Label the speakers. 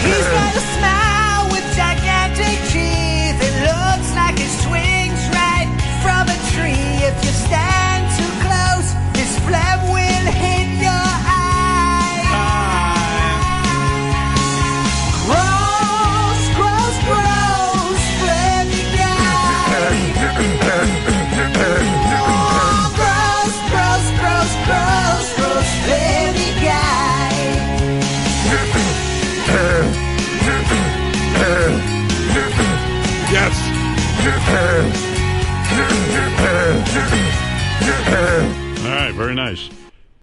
Speaker 1: He's got a smile with gigantic teeth. It looks like he swings right from a tree. If you stand too close, his phlegm will hit your eye. Gross, gross, gross, phlegmy guy. Oh, gross, gross, gross, gross, gross, phlegmy guy.
Speaker 2: Yes. All right, very nice.